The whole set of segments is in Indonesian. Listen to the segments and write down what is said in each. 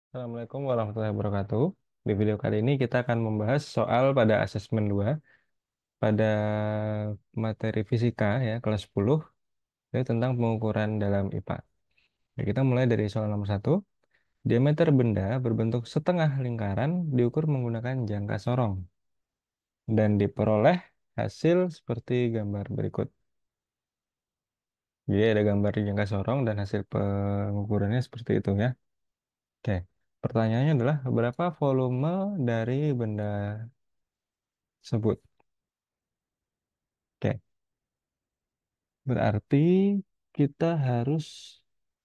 Assalamualaikum warahmatullahi wabarakatuh. Di video kali ini kita akan membahas soal pada asesmen 2 pada materi fisika ya kelas 10 yaitu tentang pengukuran dalam IPA. Ya, kita mulai dari soal nomor 1. Diameter benda berbentuk setengah lingkaran diukur menggunakan jangka sorong dan diperoleh hasil seperti gambar berikut. Jadi ada gambar jangka sorong dan hasil pengukurannya seperti itu ya. Oke. Pertanyaannya adalah berapa volume dari benda tersebut? Oke. Berarti kita harus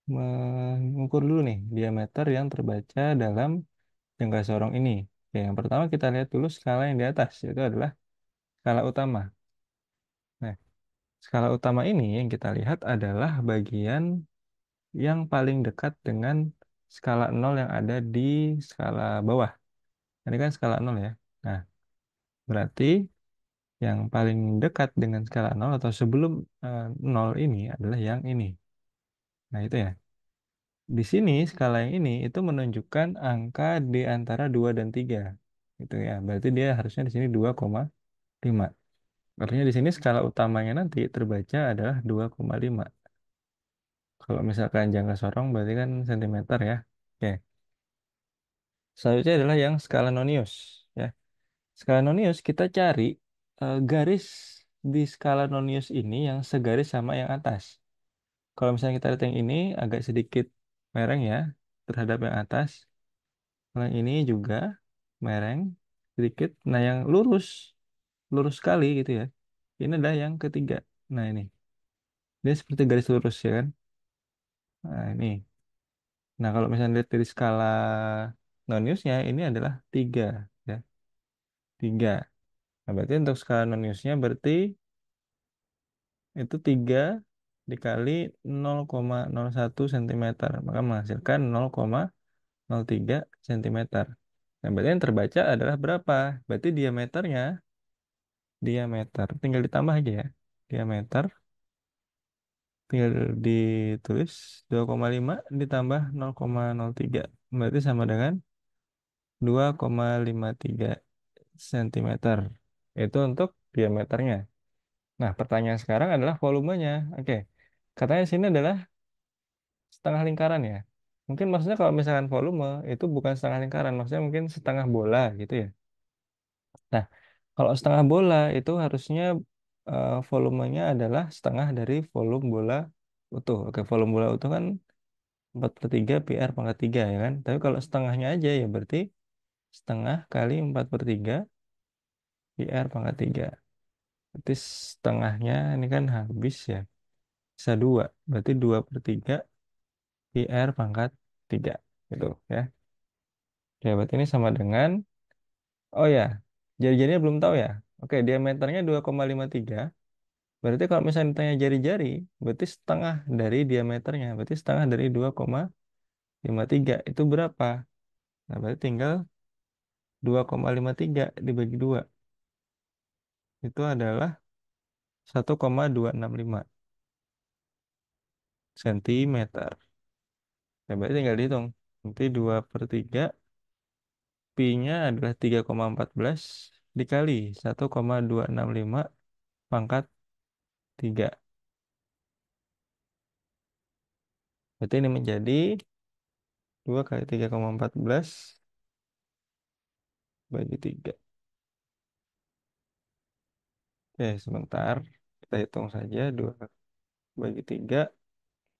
mengukur dulu nih diameter yang terbaca dalam jangka sorong ini. Oke, yang pertama kita lihat dulu skala yang di atas, yaitu adalah skala utama. Nah, skala utama ini yang kita lihat adalah bagian yang paling dekat dengan skala 0 yang ada di skala bawah. Ini kan skala 0 ya. Nah, berarti yang paling dekat dengan skala 0 atau sebelum 0 ini adalah yang ini. Nah, itu ya. Di sini skala yang ini itu menunjukkan angka di antara 2 dan 3. Gitu ya. Berarti dia harusnya di sini 2,5. Artinya di sini skala utamanya nanti terbaca adalah 2,5. Kalau misalkan jangka sorong berarti kan sentimeter ya. Oke. Selanjutnya adalah yang skala nonius ya. Skala nonius kita cari garis di skala nonius ini yang segaris sama yang atas. Kalau misalnya kita lihat yang ini agak sedikit mereng ya terhadap yang atas. Nah, ini juga mereng sedikit. Nah, yang lurus, lurus sekali gitu ya. Ini adalah yang ketiga. Nah, ini. Dia seperti garis lurus ya kan. Nah, ini. Nah, kalau misalnya lihat dari skala noniusnya, ini adalah 3. Ya. 3. Nah, berarti untuk skala noniusnya berarti itu 3 dikali 0,01 cm. Maka menghasilkan 0,03 cm. Nah, berarti yang terbaca adalah berapa? Berarti diameter tinggal ditambah aja ya, diameter tinggal ditulis 2,5 ditambah 0,03 berarti sama dengan 2,53 cm. Itu untuk diameternya. Nah, pertanyaan sekarang adalah volumenya. Oke, katanya sini adalah setengah lingkaran ya. Mungkin maksudnya kalau misalkan volume itu bukan setengah lingkaran, maksudnya mungkin setengah bola gitu ya. Nah, kalau setengah bola itu harusnya volumenya adalah setengah dari volume bola utuh. Oke, volume bola utuh kan 4/3 pi r pangkat 3 ya kan. Tapi kalau setengahnya aja ya berarti setengah kali 4/3 pi r pangkat 3. Berarti setengahnya ini kan habis ya. Bisa 2. Berarti 2/3 pi r pangkat 3. Gitu ya. Oke, berarti ini sama dengan, oh ya, jari-jarinya belum tahu ya. Oke, diameternya 2,53. Berarti kalau misalnya ditanya jari-jari, berarti setengah dari diameternya. Berarti setengah dari 2,53. Itu berapa? Nah, berarti tinggal 2,53 dibagi 2. Itu adalah 1,265 cm. Nah, berarti tinggal dihitung. Nanti 2/3, pi-nya adalah 3,14 dikali 1,265 pangkat 3. Berarti ini menjadi 2 kali 3,14 bagi 3. Oke, sebentar. Kita hitung saja. 2 bagi 3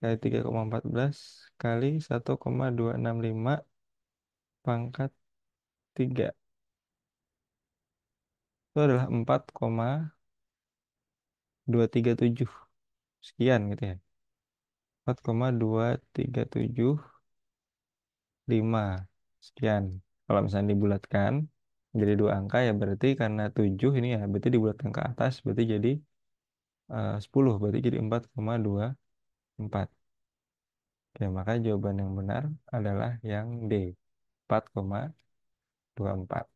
kali 3,14 kali 1,265 pangkat 3. Itu adalah 4,237 sekian gitu ya. 4,2375 sekian. Kalau misalnya dibulatkan jadi dua angka ya berarti karena 7 ini ya berarti dibulatkan ke atas berarti jadi 10 berarti jadi 4,24. Oke, maka jawaban yang benar adalah yang D, 4,24.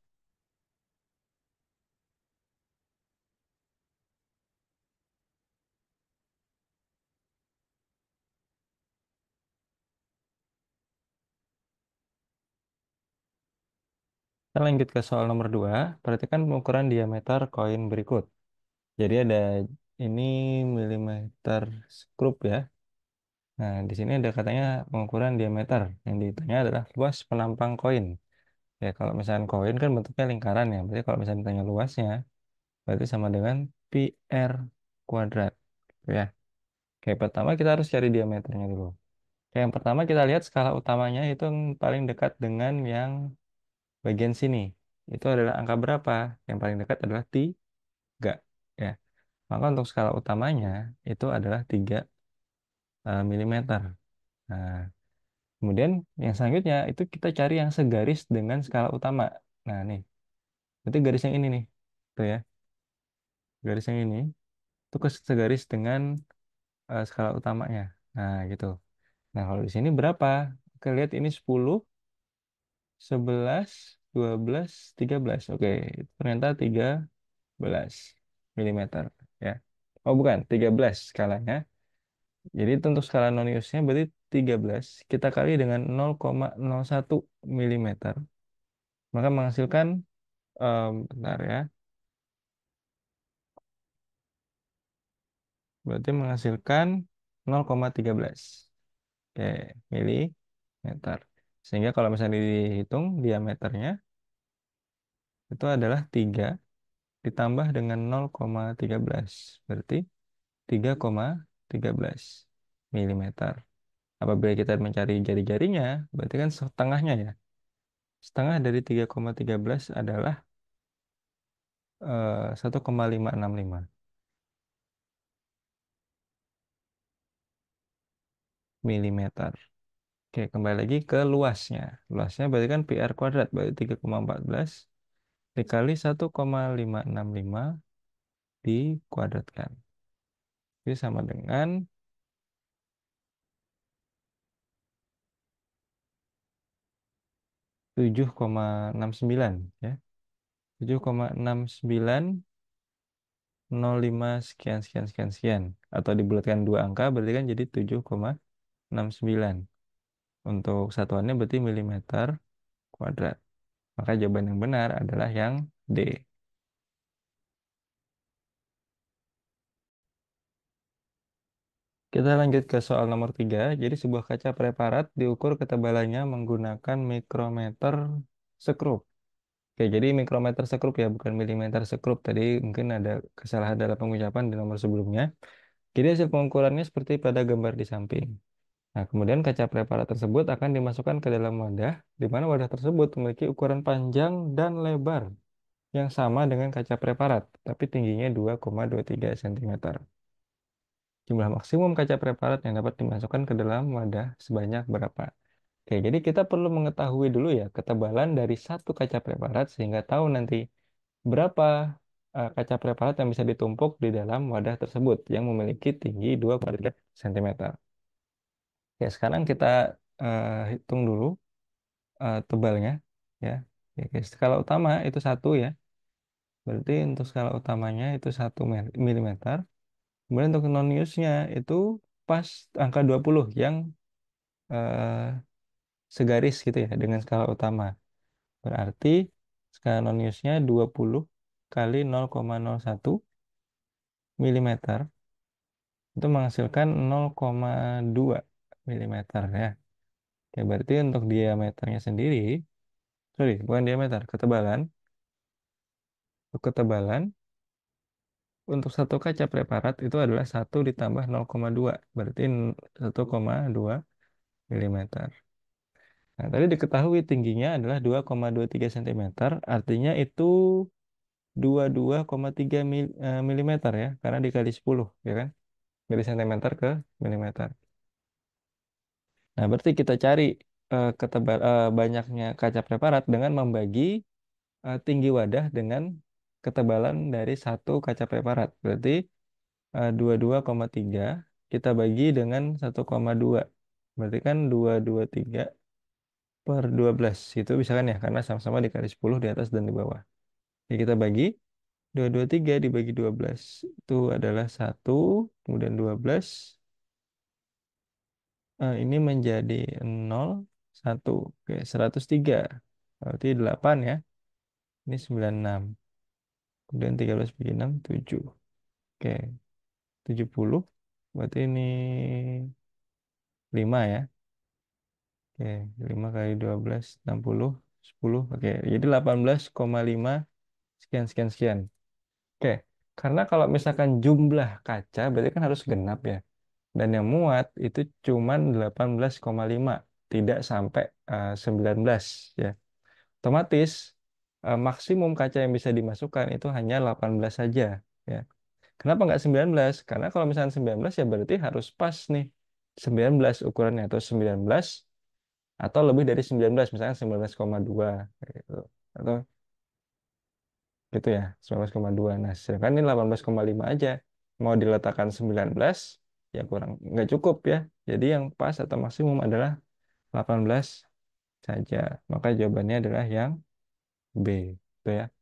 Kita lanjut ke soal nomor 2. Perhatikan pengukuran diameter koin berikut. Jadi ada ini milimeter skrup ya. Nah, di sini ada katanya pengukuran diameter. Yang ditanya adalah luas penampang koin. Ya, kalau misalnya koin kan bentuknya lingkaran ya. Berarti kalau misalnya ditanya luasnya, berarti sama dengan pi r kuadrat. Ya. Oke, pertama kita harus cari diameternya dulu. Oke, yang pertama kita lihat skala utamanya itu yang paling dekat dengan yang bagian sini. Itu adalah angka berapa? Yang paling dekat adalah 3. Ya. Maka untuk skala utamanya itu adalah 3 milimeter. Nah, kemudian yang selanjutnya itu kita cari yang segaris dengan skala utama. Nah, nih. Berarti garis yang ini nih. Tuh ya. Garis yang ini itu segaris dengan skala utamanya. Nah, gitu. Nah, kalau di sini berapa? Kita lihat ini 10, 11, 12, 13. Oke, itu ternyata 13 milimeter ya. Oh, bukan, 13 skalanya. Jadi itu untuk skala noniusnya berarti 13 kita kali dengan 0,01 milimeter. Maka menghasilkan bentar ya. Berarti menghasilkan 0,13. Oke, milimeter. Sehingga kalau misalnya dihitung diameternya itu adalah 3 ditambah dengan 0,13. Berarti 3,13 milimeter. Apabila kita mencari jari-jarinya, berarti kan setengahnya ya. Setengah dari 3,13 adalah 1,565 milimeter. Oke, kembali lagi ke luasnya. Luasnya berarti kan PR kuadrat, berarti 3,14 dikali 1,565 dikuadratkan. Jadi sama dengan 7,69 ya. 7,6905 sekian sekian sekian sekian. Atau dibulatkan dua angka berarti kan jadi 7,69. Untuk satuannya berarti milimeter kuadrat. Maka jawaban yang benar adalah yang D. Kita lanjut ke soal nomor 3. Jadi sebuah kaca preparat diukur ketebalannya menggunakan mikrometer sekrup. Oke, jadi mikrometer sekrup ya, bukan milimeter sekrup. Tadi mungkin ada kesalahan dalam pengucapan di nomor sebelumnya. Jadi hasil pengukurannya seperti pada gambar di samping. Nah, kemudian kaca preparat tersebut akan dimasukkan ke dalam wadah, di mana wadah tersebut memiliki ukuran panjang dan lebar yang sama dengan kaca preparat, tapi tingginya 2,23 cm. Jumlah maksimum kaca preparat yang dapat dimasukkan ke dalam wadah sebanyak berapa? Oke, jadi kita perlu mengetahui dulu ya ketebalan dari satu kaca preparat sehingga tahu nanti berapa kaca preparat yang bisa ditumpuk di dalam wadah tersebut yang memiliki tinggi 2,3 cm. Ya, sekarang kita hitung dulu tebalnya ya. Oke, skala utama itu 1 ya. Berarti untuk skala utamanya itu 1 milimeter. Kemudian untuk non-newsnya itu pas angka 20 yang eh, segaris gitu ya dengan skala utama. Berarti skala non-newsnya 20 kali 0,01 milimeter itu menghasilkan 0,2 milimeter ya. Oke, berarti untuk diameternya sendiri, sorry, bukan diameter, ketebalan. Untuk ketebalan, untuk satu kaca preparat itu adalah 1 ditambah 0,2, berarti 1,2 milimeter. Nah, tadi diketahui tingginya adalah 2,23 cm, artinya itu 22,3 milimeter ya, karena dikali 10, ya kan? Dari centimeter ke milimeter. Nah, berarti kita cari banyaknya kaca preparat dengan membagi tinggi wadah dengan ketebalan dari satu kaca preparat. Berarti 22,3 kita bagi dengan 1,2. Berarti kan 223/12. Itu bisa kan ya, karena sama-sama dikali 10 di atas dan di bawah. Jadi kita bagi 223 dibagi 12. Itu adalah 1, kemudian 12. Ini menjadi 0, 1. Oke, 103. Berarti 8 ya. Ini 96. Kemudian 13 bagi 6, 7. Oke, 70. Berarti ini 5 ya. Oke, 5 kali 12, 60, 10. Oke, jadi 18,5 sekian, sekian, sekian. Oke, karena kalau misalkan jumlah kaca berarti kan harus genap ya. Dan yang muat itu cuman 18,5, tidak sampai 19 ya. Otomatis maksimum kaca yang bisa dimasukkan itu hanya 18 saja ya. Kenapa nggak 19? Karena kalau misalnya 19 ya berarti harus pas nih 19 ukurannya atau 19 atau lebih dari 19 misalnya 19,2 gitu. Atau gitu ya 19,2. Nah, sedangkan ini 18,5 aja. Mau diletakkan 19 ya kurang nggak cukup ya. Jadi yang pas atau maksimum adalah 18 saja. Maka jawabannya adalah yang B. Itu ya.